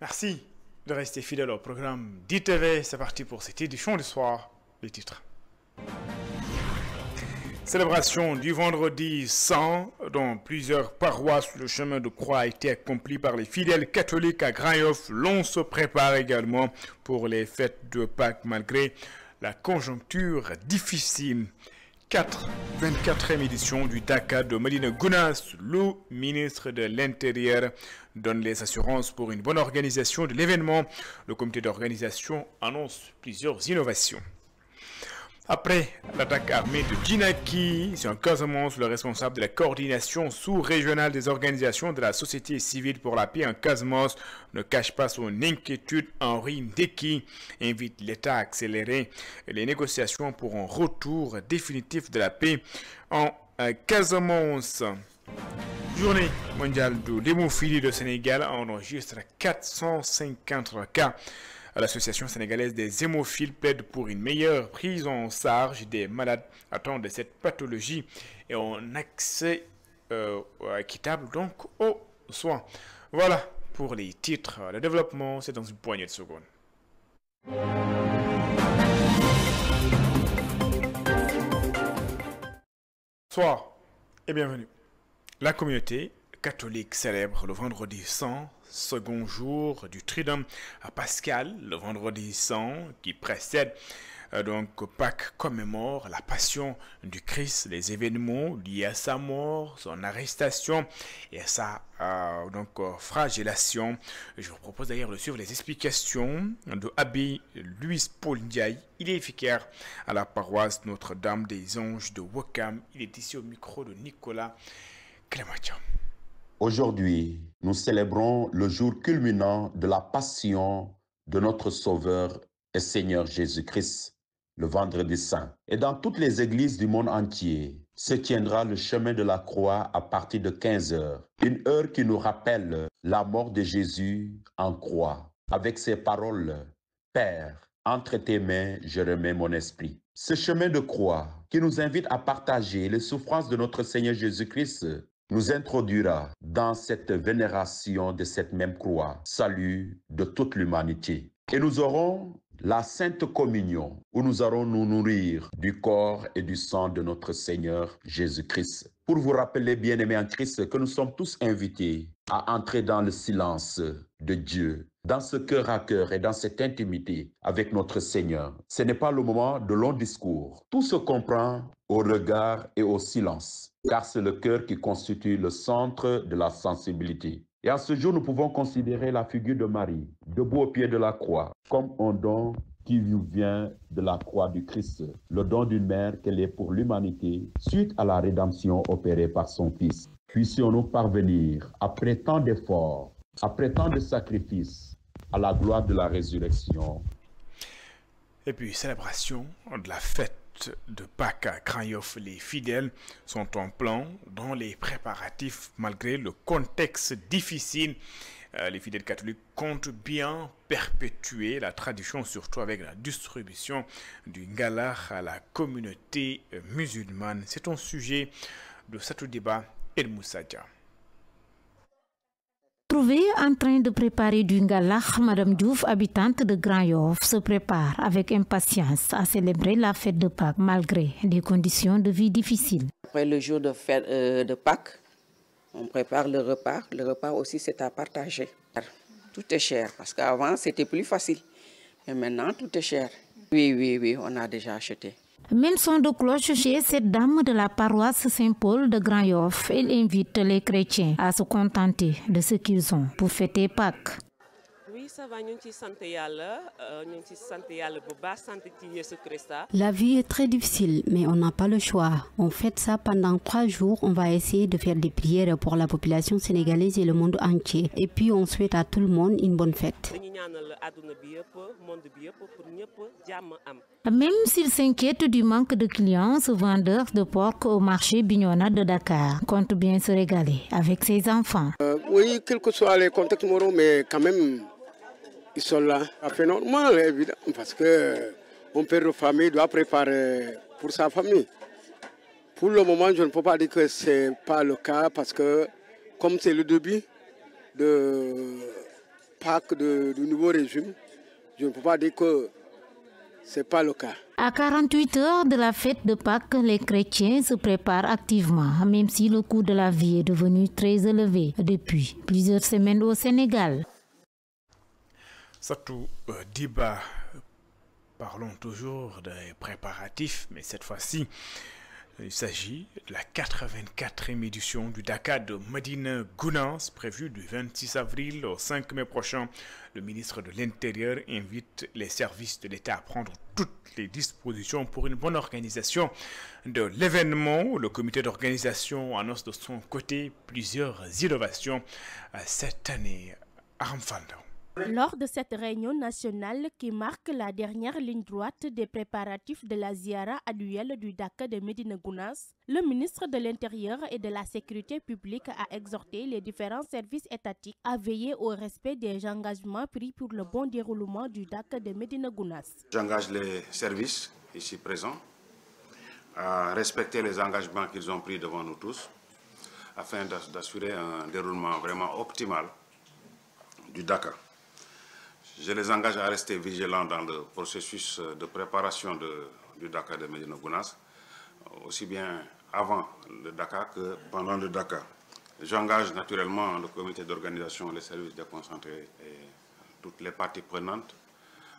Merci de rester fidèle au programme d'ITV. C'est parti pour cette édition du soir. Les titres. Célébration du vendredi saint dans plusieurs paroisses. Le chemin de croix a été accompli par les fidèles catholiques à Grand-Yoff. L'on se prépare également pour les fêtes de Pâques malgré la conjoncture difficile. 24e édition du Dakar de Medina Gounass. Le ministre de l'Intérieur donne les assurances pour une bonne organisation de l'événement. Le comité d'organisation annonce plusieurs innovations. Après l'attaque armée de Djinaki, c'est en Casamance, le responsable de la coordination sous-régionale des organisations de la société civile pour la paix en Casamance ne cache pas son inquiétude. Henri Ndeki invite l'État à accélérer les négociations pour un retour définitif de la paix en Casamance. Journée mondiale de l'hémophilie de Sénégal enregistre 450 cas. L'association sénégalaise des hémophiles plaide pour une meilleure prise en charge des malades atteints de cette pathologie et un accès équitable donc aux soins. Voilà pour les titres. Le développement, c'est dans une poignée de secondes. Bonsoir et bienvenue. La communauté catholique célèbre le vendredi saint, second jour du Triduum pascal. Le vendredi saint qui précède donc Pâques commémore la passion du Christ, les événements liés à sa mort, son arrestation et à sa flagellation. Je vous propose d'ailleurs de suivre les explications de Abbé Louis Paul Ndiaye. Il est vicaire à la paroisse Notre-Dame des Anges de Ouakam. Il est ici au micro de Nicolas Clémention. Aujourd'hui, nous célébrons le jour culminant de la passion de notre Sauveur et Seigneur Jésus-Christ, le vendredi saint. Et dans toutes les églises du monde entier, se tiendra le chemin de la croix à partir de 15 heures. Une heure qui nous rappelle la mort de Jésus en croix, avec ces paroles « Père, entre tes mains, je remets mon esprit ». Ce chemin de croix qui nous invite à partager les souffrances de notre Seigneur Jésus-Christ nous introduira dans cette vénération de cette même croix, salut de toute l'humanité. Et nous aurons la Sainte Communion, où nous allons nous nourrir du corps et du sang de notre Seigneur Jésus-Christ. Pour vous rappeler, bien-aimés en Christ, que nous sommes tous invités à entrer dans le silence de Dieu, dans ce cœur à cœur et dans cette intimité avec notre Seigneur. Ce n'est pas le moment de longs discours. Tout se comprend au regard et au silence, car c'est le cœur qui constitue le centre de la sensibilité. Et à ce jour, nous pouvons considérer la figure de Marie, debout au pied de la croix, comme un don qui nous vient de la croix du Christ, le don d'une mère qu'elle est pour l'humanité, suite à la rédemption opérée par son Fils. Puissions-nous parvenir, après tant d'efforts, après tant de sacrifices, à la gloire de la résurrection. Et puis, célébration de la fête de Pâques à Grand-Yoff. Les fidèles sont en plan dans les préparatifs malgré le contexte difficile. Les fidèles catholiques comptent bien perpétuer la tradition, surtout avec la distribution du ngala à la communauté musulmane. C'est un sujet de ce débat El Moussadia. Trouvée en train de préparer du ngala, Madame Diouf, habitante de Grand-Yoff, se prépare avec impatience à célébrer la fête de Pâques malgré des conditions de vie difficiles. Après le jour de fête de Pâques, on prépare le repas. Le repas aussi, c'est à partager. Tout est cher parce qu'avant, c'était plus facile. Et maintenant, tout est cher. Oui, on a déjà acheté. Même son de cloche chez cette dame de la paroisse Saint-Paul de Grand-Yoff. Elle invite les chrétiens à se contenter de ce qu'ils ont pour fêter Pâques. Oui, ça va, La vie est très difficile, mais on n'a pas le choix. On fête ça pendant 3 jours. On va essayer de faire des prières pour la population sénégalaise et le monde entier. Et puis on souhaite à tout le monde une bonne fête. Même s'il s'inquiète du manque de clients, ce vendeur de porc au marché Bignona de Dakar compte bien se régaler avec ses enfants. Oui, quels que soient les contextes moraux, mais quand même, ils sont là. Ça fait normal, évidemment, parce qu'un père de famille doit préparer pour sa famille. Pour le moment, je ne peux pas dire que ce n'est pas le cas, parce que comme c'est le début de Pâques du nouveau régime, je ne peux pas dire que ce n'est pas le cas. À 48 heures de la fête de Pâques, les chrétiens se préparent activement, même si le coût de la vie est devenu très élevé depuis plusieurs semaines au Sénégal. Satou Diba, parlons toujours des préparatifs, mais cette fois-ci, il s'agit de la 84e édition du Dakar de Médina Gounass, prévue du 26 avril au 5 mai prochain. Le ministre de l'Intérieur invite les services de l'État à prendre toutes les dispositions pour une bonne organisation de l'événement. Le comité d'organisation annonce de son côté plusieurs innovations cette année. Aramfando. Lors de cette réunion nationale qui marque la dernière ligne droite des préparatifs de la Ziara annuelle du Dakar de Médina Gounass, le ministre de l'Intérieur et de la Sécurité publique a exhorté les différents services étatiques à veiller au respect des engagements pris pour le bon déroulement du Dakar de Médina Gounass. J'engage les services ici présents à respecter les engagements qu'ils ont pris devant nous tous afin d'assurer un déroulement vraiment optimal du Dakar. Je les engage à rester vigilants dans le processus de préparation du Dakar de Médina Gounass, aussi bien avant le Dakar que pendant le Dakar. J'engage naturellement le comité d'organisation, les services déconcentrés et toutes les parties prenantes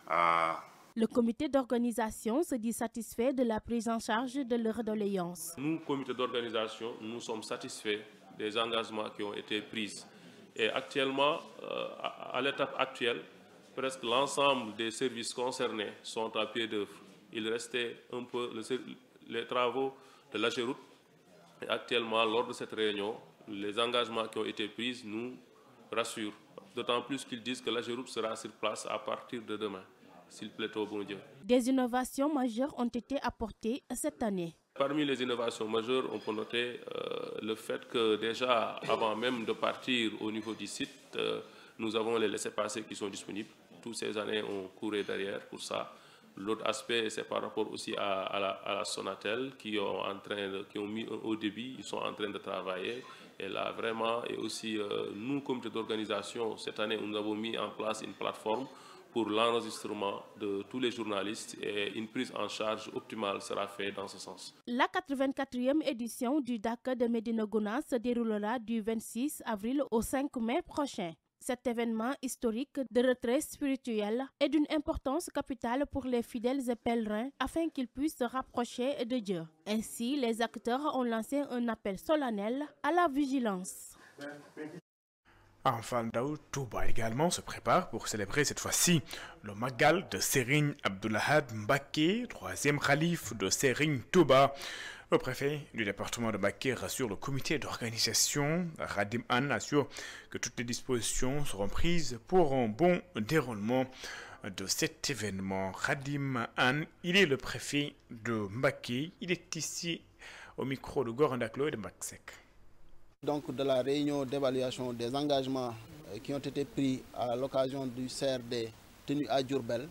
à... Le comité d'organisation se dit satisfait de la prise en charge de leurs doléances. Nous, comité d'organisation, nous sommes satisfaits des engagements qui ont été pris. Et actuellement, à l'étape actuelle, presque l'ensemble des services concernés sont à pied d'œuvre. Il restait un peu les travaux de l'AGEROUTE. Et actuellement, lors de cette réunion, les engagements qui ont été pris nous rassurent. D'autant plus qu'ils disent que l'AGEROUTE sera sur place à partir de demain, s'il plaît au bon Dieu. Des innovations majeures ont été apportées cette année. Parmi les innovations majeures, on peut noter le fait que déjà, avant même de partir au niveau du site, nous avons les laissez-passer qui sont disponibles. Toutes ces années, on courait derrière pour ça. L'autre aspect, c'est par rapport aussi à la Sonatel qui ont mis au débit, ils sont en train de travailler. Et là, vraiment, et aussi nous, comité d'organisation, cette année, nous avons mis en place une plateforme pour l'enregistrement de tous les journalistes et une prise en charge optimale sera faite dans ce sens. La 84e édition du Dakar de Médina Gounass se déroulera du 26 avril au 5 mai prochain. Cet événement historique de retrait spirituel est d'une importance capitale pour les fidèles et pèlerins afin qu'ils puissent se rapprocher de Dieu. Ainsi, les acteurs ont lancé un appel solennel à la vigilance. Enfin, Daoud Touba également se prépare pour célébrer cette fois-ci le Magal de Serigne Abdoulahad Mbacké, troisième calife de Serigne Touba. Le préfet du département de Mbacké rassure le comité d'organisation. Khadim Anne assure que toutes les dispositions seront prises pour un bon déroulement de cet événement. Khadim Anne, il est le préfet de Mbacké. Il est ici au micro de Gorandaklo et de Maksek. Donc de la réunion d'évaluation des engagements qui ont été pris à l'occasion du CRD tenu à Diourbel,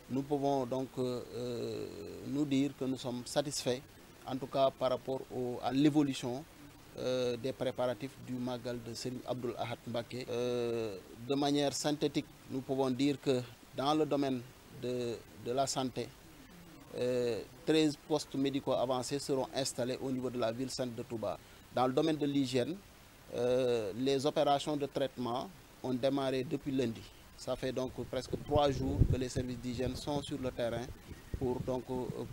nous pouvons donc nous dire que nous sommes satisfaits, en tout cas par rapport à l'évolution des préparatifs du Magal de Serigne Abdoul Ahad Mbacké. De manière synthétique, nous pouvons dire que dans le domaine de la santé, 13 postes médicaux avancés seront installés au niveau de la ville sainte de Touba. Dans le domaine de l'hygiène, les opérations de traitement ont démarré depuis lundi. Ça fait donc presque 3 jours que les services d'hygiène sont sur le terrain pour donc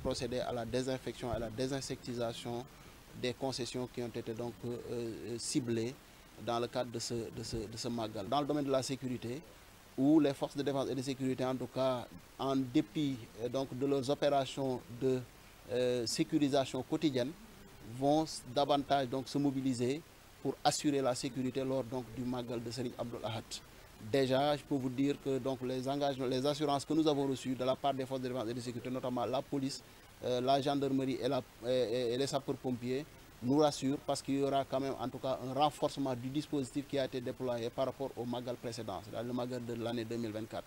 procéder à la désinfection et à la désinsectisation des concessions qui ont été donc ciblées dans le cadre de ce Magal. Dans le domaine de la sécurité, où les forces de défense et de sécurité, en tout cas, en dépit donc de leurs opérations de sécurisation quotidienne, vont davantage donc se mobiliser pour assurer la sécurité lors donc du Magal de Serigne Abdoul Ahad. Déjà, je peux vous dire que donc les engagements, les assurances que nous avons reçues de la part des forces de défense et de sécurité, notamment la police, la gendarmerie et les sapeurs-pompiers, nous rassurent parce qu'il y aura quand même en tout cas un renforcement du dispositif qui a été déployé par rapport au Magal précédent, c'est-à-dire le Magal de l'année 2024.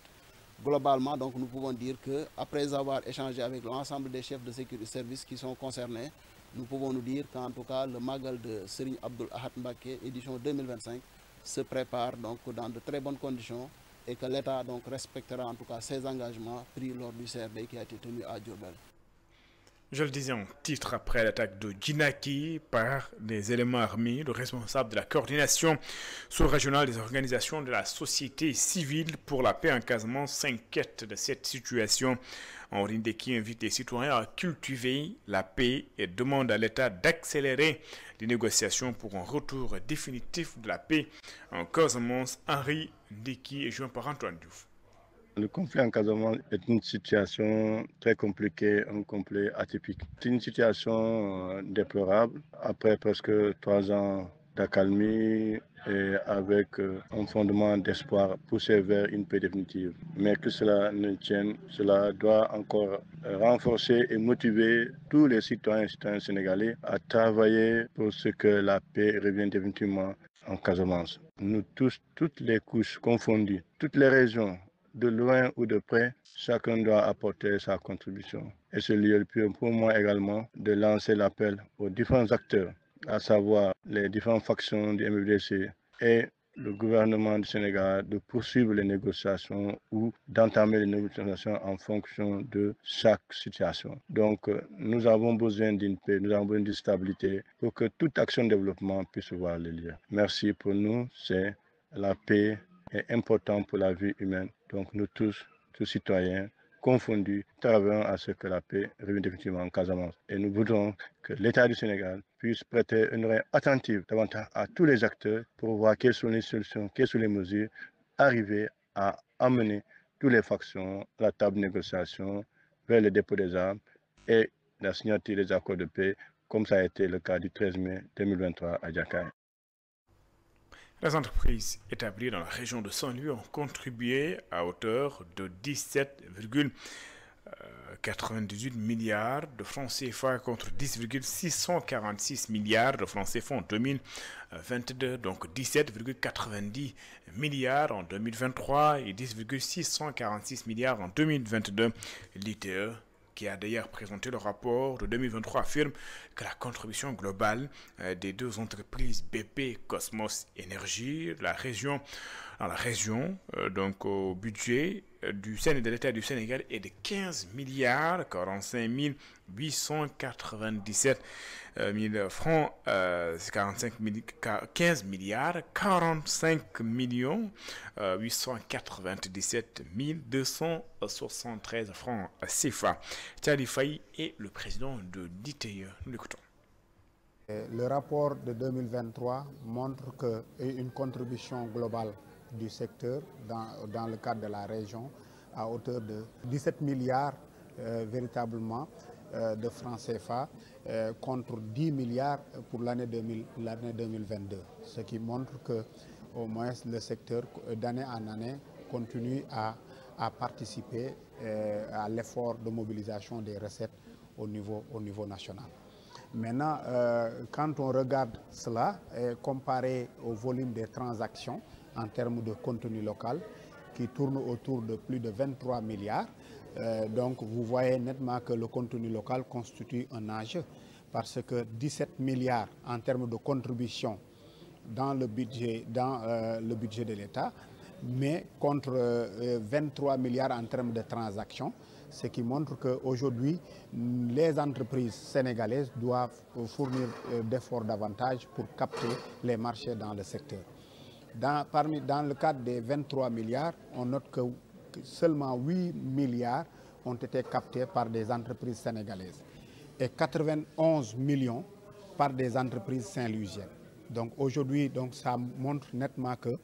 Globalement, donc, nous pouvons dire qu'après avoir échangé avec l'ensemble des chefs de sécurité services qui sont concernés, nous pouvons nous dire qu'en tout cas le Magal de Serigne Abdoul Ahad Mbacké édition 2025 se prépare donc dans de très bonnes conditions et que l'État donc respectera en tout cas ses engagements pris lors du CRD qui a été tenu à Diourbel. Je le disais en titre, après l'attaque de Djinaki par des éléments armés, le responsable de la coordination sous-régionale des organisations de la société civile pour la paix en Casamance s'inquiète de cette situation. Henri Ndeki invite les citoyens à cultiver la paix et demande à l'État d'accélérer les négociations pour un retour définitif de la paix en Casamance. Henri Ndeki est joint par Antoine Diouf. Le conflit en Casamance est une situation très compliquée, un conflit atypique. C'est une situation déplorable après presque 3 ans d'accalmie et avec un fondement d'espoir poussé vers une paix définitive. Mais que cela ne tienne, cela doit encore renforcer et motiver tous les citoyens et citoyennes sénégalais à travailler pour ce que la paix revienne définitivement en Casamance. Nous tous, toutes les couches confondues, toutes les régions, de loin ou de près, chacun doit apporter sa contribution. Et c'est lieu pour moi également de lancer l'appel aux différents acteurs, à savoir les différentes factions du MFDC et le gouvernement du Sénégal, de poursuivre les négociations ou d'entamer les négociations en fonction de chaque situation. Donc, nous avons besoin d'une paix, nous avons besoin d'une stabilité pour que toute action de développement puisse voir le lieu. Merci pour nous, c'est la paix est important pour la vie humaine. Donc nous tous citoyens confondus, travaillons à ce que la paix revienne définitivement en Casamance. Et nous voudrons que l'État du Sénégal puisse prêter une oreille attentive davantage à tous les acteurs pour voir quelles sont les solutions, quelles sont les mesures, arriver à amener toutes les factions à la table de négociation vers le dépôt des armes et la signature des accords de paix, comme ça a été le cas du 13 mai 2023 à Djakaï. Les entreprises établies dans la région de Saint-Louis ont contribué à hauteur de 17,98 milliards de francs CFA contre 10,646 milliards de francs CFA en 2022, donc 17,90 milliards en 2023 et 10,646 milliards en 2022. L'ITE, qui a d'ailleurs présenté le rapport de 2023, affirme que la contribution globale des deux entreprises BP Cosmos Énergie dans la région, donc au budget de l'État du Sénégal est de 15 milliards 45 897 000 francs, 15 milliards 45 millions 897 273 francs CFA. Tchadi Faye est le président de l'ITE. Nous l'écoutons. Le rapport de 2023 montre qu'une contribution globale du secteur dans le cadre de la région à hauteur de 17 milliards véritablement de francs CFA contre 10 milliards pour l'année 2022. Ce qui montre que au moins le secteur d'année en année continue à participer à l'effort de mobilisation des recettes au niveau national. Maintenant, quand on regarde cela, comparé au volume des transactions en termes de contenu local, qui tourne autour de plus de 23 milliards, donc vous voyez nettement que le contenu local constitue un enjeu, parce que 17 milliards en termes de contribution dans le budget de l'État, mais contre 23 milliards en termes de transactions, ce qui montre qu'aujourd'hui, les entreprises sénégalaises doivent fournir d'efforts davantage pour capter les marchés dans le secteur. Dans le cadre des 23 milliards, on note que seulement 8 milliards ont été captés par des entreprises sénégalaises et 91 millions par des entreprises saint-louisiennes. Donc aujourd'hui, ça montre nettement que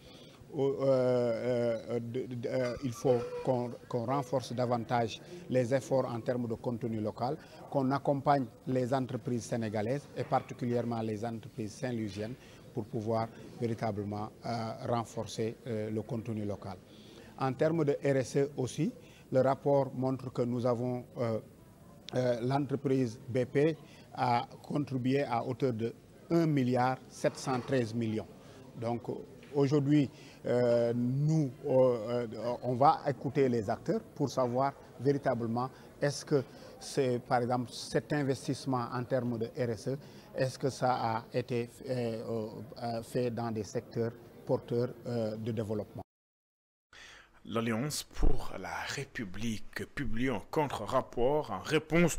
il faut qu'on renforce davantage les efforts en termes de contenu local, qu'on accompagne les entreprises sénégalaises et particulièrement les entreprises saint-louisiennes pour pouvoir véritablement renforcer le contenu local. En termes de RSE aussi, le rapport montre que nous avons l'entreprise BP a contribué à hauteur de 1 milliard 713 millions. Donc aujourd'hui, nous, on va écouter les acteurs pour savoir véritablement est-ce que c'est, par exemple, cet investissement en termes de RSE, est-ce que ça a été fait dans des secteurs porteurs de développement. L'Alliance pour la République publie un contre-rapport en réponse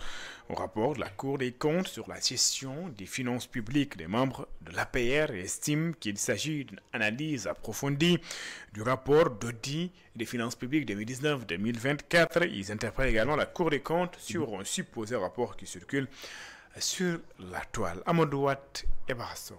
au rapport de la Cour des comptes sur la gestion des finances publiques. Les membres de l'APR estiment qu'il s'agit d'une analyse approfondie du rapport d'audit des finances publiques 2019-2024. Ils interprètent également la Cour des comptes sur un supposé rapport qui circule sur la toile. Amadou Watt et Barrasso.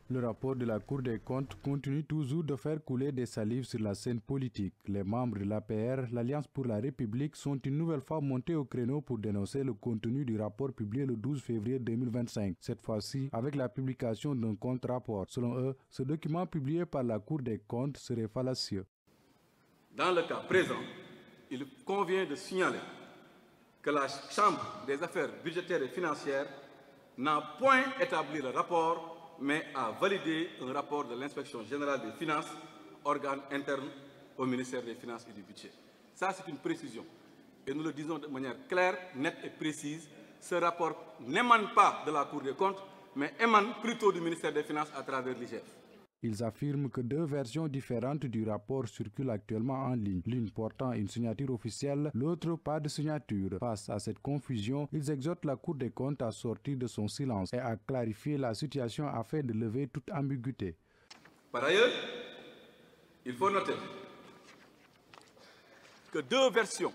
Le rapport de la Cour des comptes continue toujours de faire couler des salives sur la scène politique. Les membres de l'APR, l'Alliance pour la République, sont une nouvelle fois montés au créneau pour dénoncer le contenu du rapport publié le 12 février 2025. Cette fois-ci, avec la publication d'un contre-rapport. Selon eux, ce document publié par la Cour des comptes serait fallacieux. Dans le cas présent, il convient de signaler que la Chambre des affaires budgétaires et financières n'a point établi le rapport, mais a validé un rapport de l'inspection générale des finances, organe interne au ministère des Finances et du Budget. Ça, c'est une précision. Et nous le disons de manière claire, nette et précise. Ce rapport n'émane pas de la Cour des comptes, mais émane plutôt du ministère des Finances à travers l'IGF. Ils affirment que deux versions différentes du rapport circulent actuellement en ligne, l'une portant une signature officielle, l'autre pas de signature. Face à cette confusion, ils exhortent la Cour des comptes à sortir de son silence et à clarifier la situation afin de lever toute ambiguïté. Par ailleurs, il faut noter que deux versions,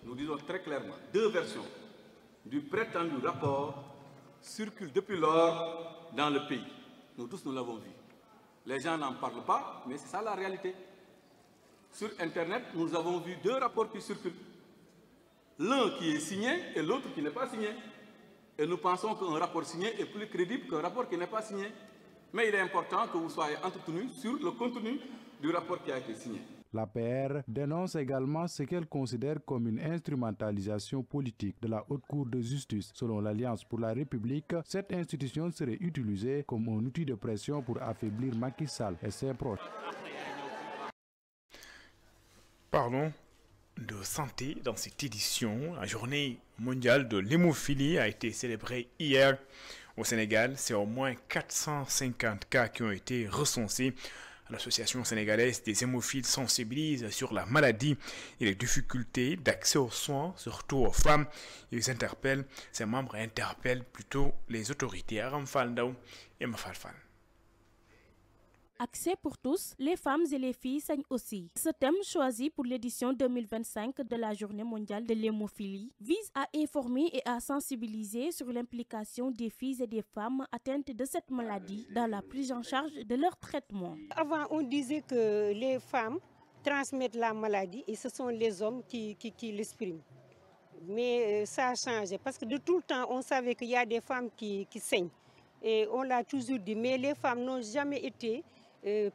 nous disons très clairement, deux versions du prétendu rapport circulent depuis lors dans le pays. Nous tous, nous l'avons vu. Les gens n'en parlent pas, mais c'est ça la réalité. Sur Internet, nous avons vu deux rapports qui circulent. L'un qui est signé et l'autre qui n'est pas signé. Et nous pensons qu'un rapport signé est plus crédible qu'un rapport qui n'est pas signé. Mais il est important que vous soyez entretenus sur le contenu du rapport qui a été signé. L'APR dénonce également ce qu'elle considère comme une instrumentalisation politique de la Haute Cour de justice. Selon l'Alliance pour la République, cette institution serait utilisée comme un outil de pression pour affaiblir Macky Sall et ses proches. Parlons de santé dans cette édition. La journée mondiale de l'hémophilie a été célébrée hier au Sénégal. C'est au moins 450 cas qui ont été recensés. L'Association sénégalaise des hémophiles sensibilise sur la maladie et les difficultés d'accès aux soins, surtout aux femmes. Ses membres interpellent plutôt les autorités. Aram Faldaou et Mafalfal. Accès pour tous, les femmes et les filles saignent aussi. Ce thème choisi pour l'édition 2025 de la Journée mondiale de l'hémophilie vise à informer et à sensibiliser sur l'implication des filles et des femmes atteintes de cette maladie dans la prise en charge de leur traitement. Avant, on disait que les femmes transmettent la maladie et ce sont les hommes qui l'expriment. Mais ça a changé parce que de tout le temps, on savait qu'il y a des femmes qui saignent. Et on l'a toujours dit, mais les femmes n'ont jamais été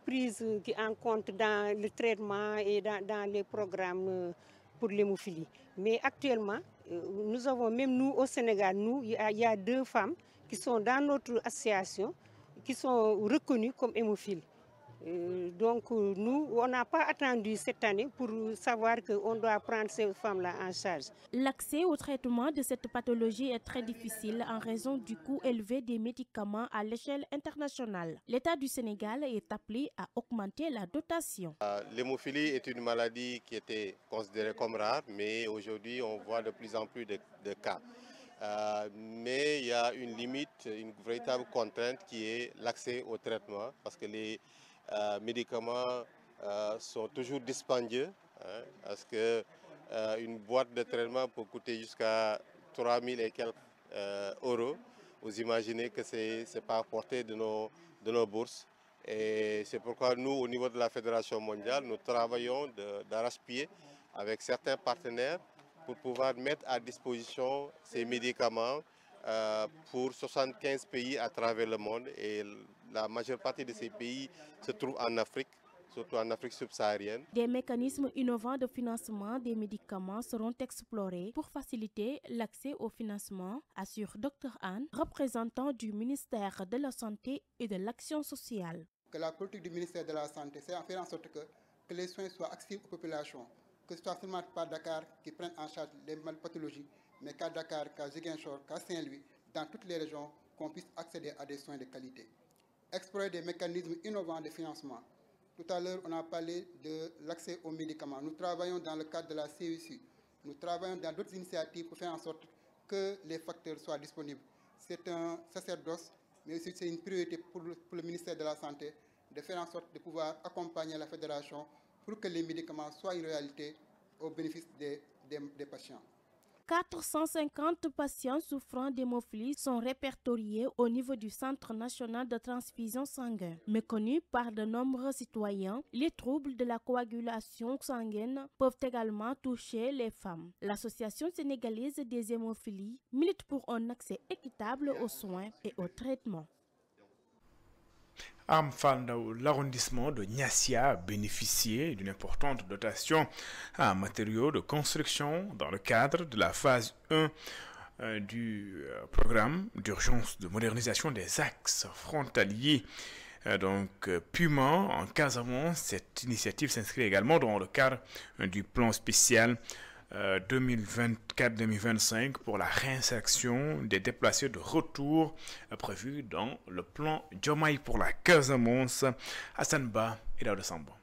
prises en compte dans le traitement et dans les programmes pour l'hémophilie. Mais actuellement, nous avons, même nous au Sénégal, il y a deux femmes qui sont dans notre association, qui sont reconnues comme hémophiles. Donc nous, on n'a pas attendu cette année pour savoir qu'on doit prendre ces femmes-là en charge. L'accès au traitement de cette pathologie est très difficile en raison du coût élevé des médicaments à l'échelle internationale. L'État du Sénégal est appelé à augmenter la dotation. L'hémophilie est une maladie qui était considérée comme rare, mais aujourd'hui on voit de plus en plus de cas. Mais il y a une limite, une véritable contrainte qui est l'accès au traitement, parce que les médicaments sont toujours dispendieux, parce que une boîte de traitement peut coûter jusqu'à 3 000 et quelques euros. Vous imaginez que ce n'est pas à portée de nos bourses. Et c'est pourquoi nous, au niveau de la Fédération mondiale, nous travaillons d'arrache-pied avec certains partenaires pour pouvoir mettre à disposition ces médicaments pour 75 pays à travers le monde. Et la majeure partie de ces pays se trouvent en Afrique, surtout en Afrique subsaharienne. Des mécanismes innovants de financement des médicaments seront explorés pour faciliter l'accès au financement, assure Dr Anne, représentant du ministère de la Santé et de l'Action sociale. Que la politique du ministère de la Santé, c'est faire en sorte que les soins soient accessibles aux populations, que ce soit seulement pas Dakar qui prenne en charge les pathologies, mais qu'à Dakar, qu'à Ziguinchor, qu'à Saint-Louis, dans toutes les régions, qu'on puisse accéder à des soins de qualité. Explorer des mécanismes innovants de financement Tout à l'heure, on a parlé de l'accès aux médicaments. Nous travaillons dans le cadre de la CEC. Nous travaillons dans d'autres initiatives pour faire en sorte que les facteurs soient disponibles. C'est un sacerdoce, mais aussi c'est une priorité pour le ministère de la Santé de faire en sorte de pouvoir accompagner la fédération pour que les médicaments soient une réalité au bénéfice des patients. 450 patients souffrant d'hémophilie sont répertoriés au niveau du Centre national de transfusion sanguine. Méconnus par de nombreux citoyens, les troubles de la coagulation sanguine peuvent également toucher les femmes. L'Association sénégalaise des hémophilies milite pour un accès équitable aux soins et aux traitements. L'arrondissement de Niassia a bénéficié d'une importante dotation en matériaux de construction dans le cadre de la phase 1 du programme d'urgence de modernisation des axes frontaliers. Donc, Puma en Casamance, cette initiative s'inscrit également dans le cadre du plan spécial 2024-2025 pour la réinsertion des déplacés de retour prévu dans le plan Diomaye pour la Casamance. Hassan Ba et Daouda Samba.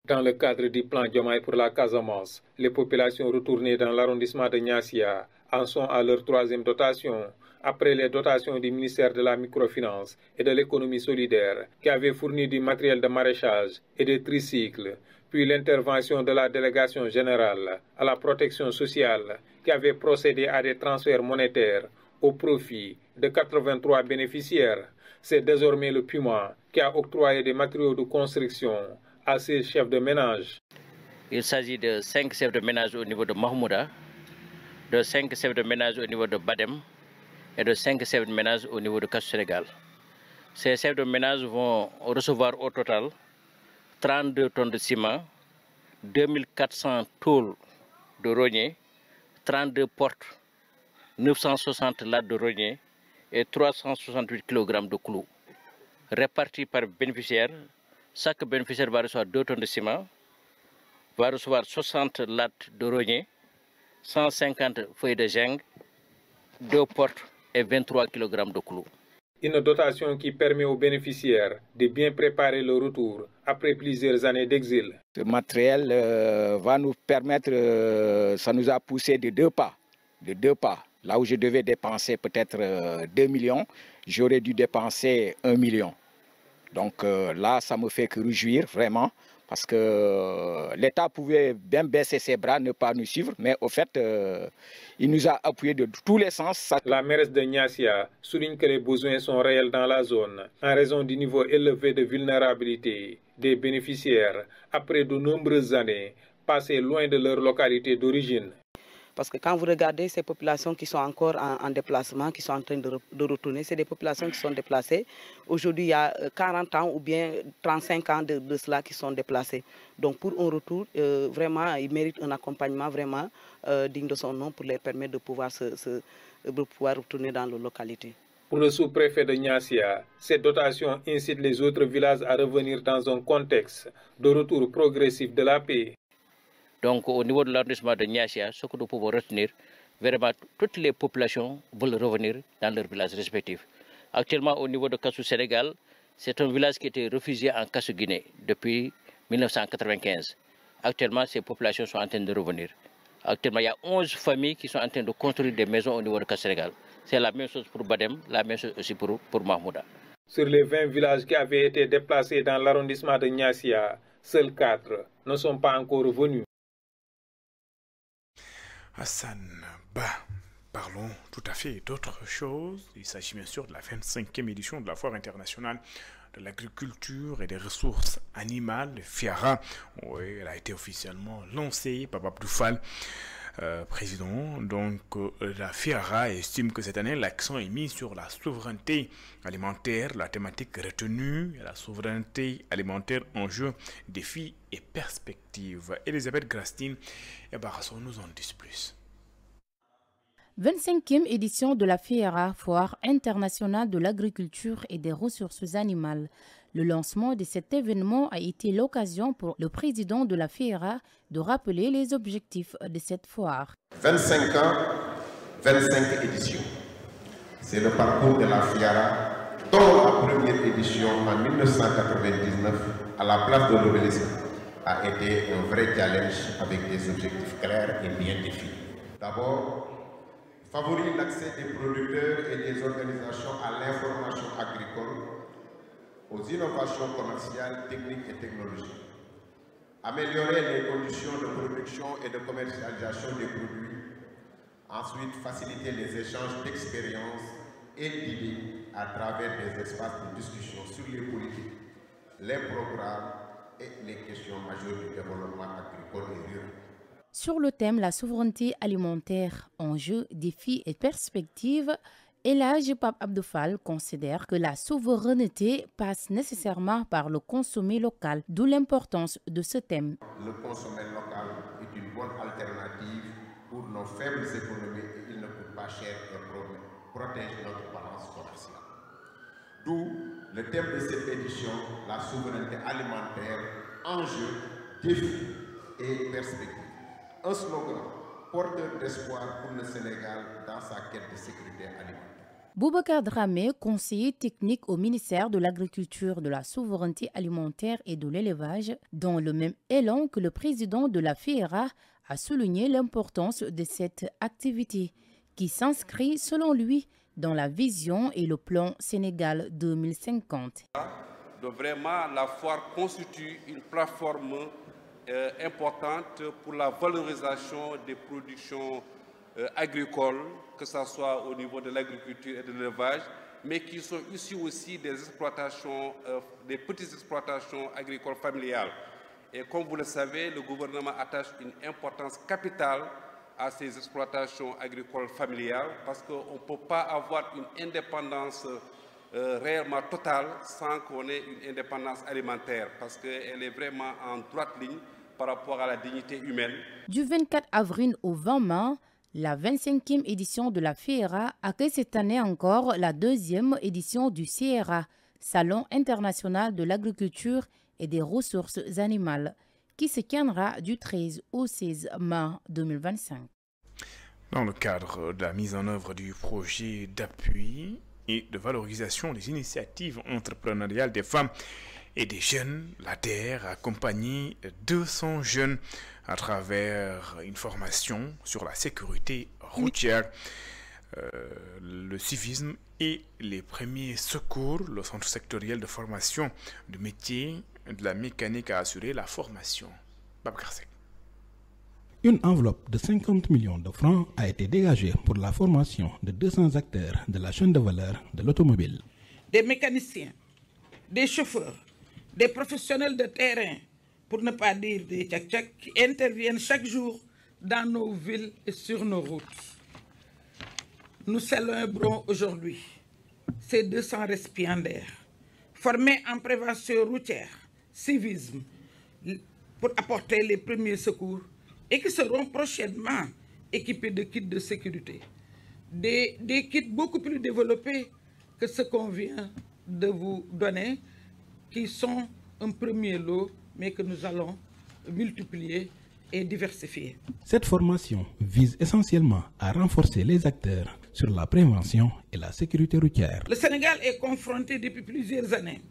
Dans le cadre du plan Diomaye pour la Casamance, les populations retournées dans l'arrondissement de Niassia en sont à leur troisième dotation, après les dotations du ministère de la Microfinance et de l'économie solidaire, qui avait fourni du matériel de maraîchage et des tricycles, puis l'intervention de la délégation générale à la protection sociale, qui avait procédé à des transferts monétaires au profit de 83 bénéficiaires. C'est désormais le Puma qui a octroyé des matériaux de construction à ses chefs de ménage. Il s'agit de 5 chefs de ménage au niveau de Mahmouda, de 5 chefs de ménage au niveau de Badem et de 5 chefs de ménage au niveau de Kassou Sénégal. Ces chefs de ménage vont recevoir au total 32 tonnes de ciment, 2400 tôles de rognier, 32 portes, 960 lattes de rognier et 368 kg de clous. Répartis par bénéficiaire, chaque bénéficiaire va recevoir 2 tonnes de ciment, va recevoir 60 lattes de rognier, 150 feuilles de zinc, 2 portes et 23 kg de clous. Une dotation qui permet aux bénéficiaires de bien préparer le retour après plusieurs années d'exil. Ce matériel va nous permettre, ça nous a poussé de deux pas. Là où je devais dépenser peut-être 2 millions, j'aurais dû dépenser 1 million. Donc là, ça me fait que réjouir vraiment, parce que l'État pouvait bien baisser ses bras, ne pas nous suivre, mais au fait, il nous a appuyés de tous les sens. La mairesse de Niassia souligne que les besoins sont réels dans la zone, en raison du niveau élevé de vulnérabilité des bénéficiaires, après de nombreuses années passées loin de leur localité d'origine. Parce que quand vous regardez ces populations qui sont encore en déplacement, qui sont en train de retourner, c'est des populations qui sont déplacées. Aujourd'hui, il y a 40 ans ou bien 35 ans de cela qui sont déplacés. Donc pour un retour, vraiment, ils méritent un accompagnement vraiment digne de son nom pour leur permettre de pouvoir, retourner dans leur localité. Pour le sous-préfet de Niassia, cette dotation incite les autres villages à revenir dans un contexte de retour progressif de la paix. Donc au niveau de l'arrondissement de Niassia, ce que nous pouvons retenir, vraiment toutes les populations veulent revenir dans leurs villages respectifs. Actuellement au niveau de Kassou Sénégal, c'est un village qui était réfugié en Kassou Guinée depuis 1995. Actuellement, ces populations sont en train de revenir. Actuellement, il y a 11 familles qui sont en train de construire des maisons au niveau de Kassou Sénégal. C'est la même chose pour Badem, la même chose aussi pour Mahmouda. Sur les 20 villages qui avaient été déplacés dans l'arrondissement de Niassia, seuls 4 ne sont pas encore revenus. Hassan Ba, parlons tout à fait d'autre chose. Il s'agit bien sûr de la 25e édition de la Foire internationale de l'agriculture et des ressources animales, FIARA. Oui, elle a été officiellement lancée par Abdou Fall, président. Donc, la FIARA estime que cette année, l'accent est mis sur la souveraineté alimentaire. La thématique retenue est la souveraineté alimentaire, enjeux, défis et perspectives. Elisabeth Grastine et Barasson nous en disent plus. 25e édition de la FIARA, Foire internationale de l'agriculture et des ressources animales. Le lancement de cet événement a été l'occasion pour le président de la FIARA de rappeler les objectifs de cette foire. 25 ans, 25 éditions. C'est le parcours de la FIARA dont la première édition en 1999 à la place de l'Obélisque a été un vrai challenge avec des objectifs clairs et bien définis. D'abord, favoriser l'accès des producteurs et des organisations à l'information agricole, aux innovations commerciales, techniques et technologiques. Améliorer les conditions de production et de commercialisation des produits. Ensuite, faciliter les échanges d'expériences et d'idées à travers des espaces de discussion sur les politiques, les programmes et les questions majeures du développement agricole et rural. Sur le thème la souveraineté alimentaire, enjeux, défis et perspectives, El Hadji Pape Abdou Fall considère que la souveraineté passe nécessairement par le consommer local, d'où l'importance de ce thème. Le consommer local est une bonne alternative pour nos faibles économies et il ne coûte pas cher et protège notre balance commerciale. D'où le thème de cette édition, la souveraineté alimentaire, enjeux, défis et perspectives. Un slogan porteur d'espoir pour le Sénégal dans sa quête de sécurité alimentaire. Boubacar Dramé, conseiller technique au ministère de l'Agriculture, de la Souveraineté alimentaire et de l'Élevage, dans le même élan que le président de la FERA, a souligné l'importance de cette activité qui s'inscrit, selon lui, dans la vision et le plan Sénégal 2050. Vraiment, la foire constitue une plateforme importante pour la valorisation des productions agricoles, que ce soit au niveau de l'agriculture et de l'élevage, mais qui sont issus aussi des exploitations, des petites exploitations agricoles familiales. Et comme vous le savez, le gouvernement attache une importance capitale à ces exploitations agricoles familiales parce qu'on ne peut pas avoir une indépendance réellement totale sans qu'on ait une indépendance alimentaire parce qu'elle est vraiment en droite ligne par rapport à la dignité humaine. Du 24 avril au 20 mai, la 25e édition de la FERA accueille cette année encore la 2e édition du CIRA, Salon international de l'agriculture et des ressources animales, qui se tiendra du 13 au 16 mai 2025. Dans le cadre de la mise en œuvre du projet d'appui et de valorisation des initiatives entrepreneuriales des femmes et des jeunes, l'ADER a accompagné 200 jeunes à travers une formation sur la sécurité routière, le civisme et les premiers secours. Le centre sectoriel de formation du métier de la mécanique a assuré la formation. Babacar Seck. Une enveloppe de 50 millions de francs a été dégagée pour la formation de 200 acteurs de la chaîne de valeur de l'automobile. Des mécaniciens, des chauffeurs, des professionnels de terrain, pour ne pas dire des tchak-tchak, qui interviennent chaque jour dans nos villes et sur nos routes. Nous célébrons aujourd'hui ces 200 récipiendaires formés en prévention routière, civisme, pour apporter les premiers secours et qui seront prochainement équipés de kits de sécurité. Des kits beaucoup plus développés que ce qu'on vient de vous donner, qui sont un premier lot, mais que nous allons multiplier et diversifier. Cette formation vise essentiellement à renforcer les acteurs sur la prévention et la sécurité routière. Le Sénégal est confronté depuis plusieurs années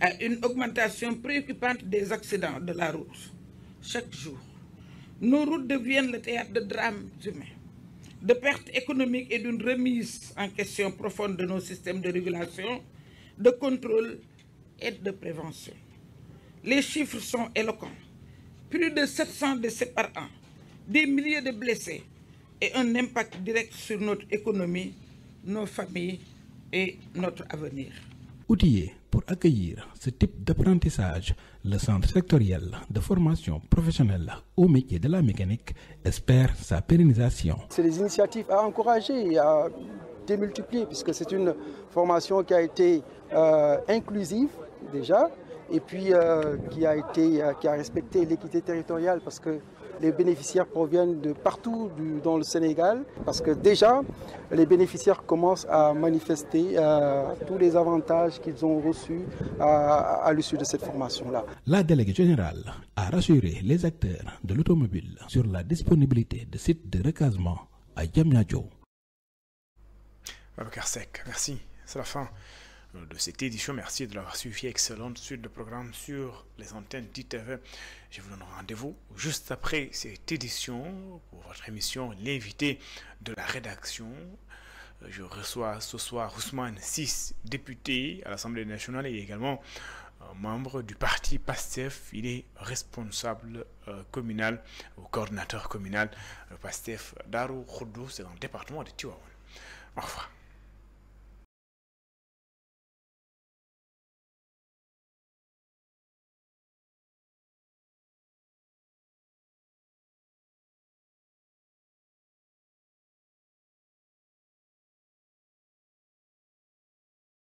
à une augmentation préoccupante des accidents de la route. Chaque jour, nos routes deviennent le théâtre de drames humains, de pertes économiques et d'une remise en question profonde de nos systèmes de régulation, de contrôle et de prévention. Les chiffres sont éloquents. Plus de 700 décès par an, des milliers de blessés et un impact direct sur notre économie, nos familles et notre avenir. Outillé pour accueillir ce type d'apprentissage, le centre sectoriel de formation professionnelle au métier de la mécanique espère sa pérennisation. C'est des initiatives à encourager et à démultiplier puisque c'est une formation qui a été inclusive déjà et puis qui a respecté l'équité territoriale parce que les bénéficiaires proviennent de partout dans le Sénégal parce que déjà les bénéficiaires commencent à manifester tous les avantages qu'ils ont reçus à l'issue de cette formation-là. La déléguée générale a rassuré les acteurs de l'automobile sur la disponibilité de sites de recasement à Diamniadio. Babacar Seck, merci. C'est la fin de cette édition. Merci de l'avoir suivi. Excellente suite de programme sur les antennes d'ITV. Je vous donne rendez-vous juste après cette édition pour votre émission L'invité de la rédaction. Je reçois ce soir Ousmane 6 députés à l'Assemblée nationale et également membre du parti PASTEF. Il est responsable communal ou coordinateur communal PASTEF Darou Khoudou, c'est dans le département de Tivaouane. Au revoir.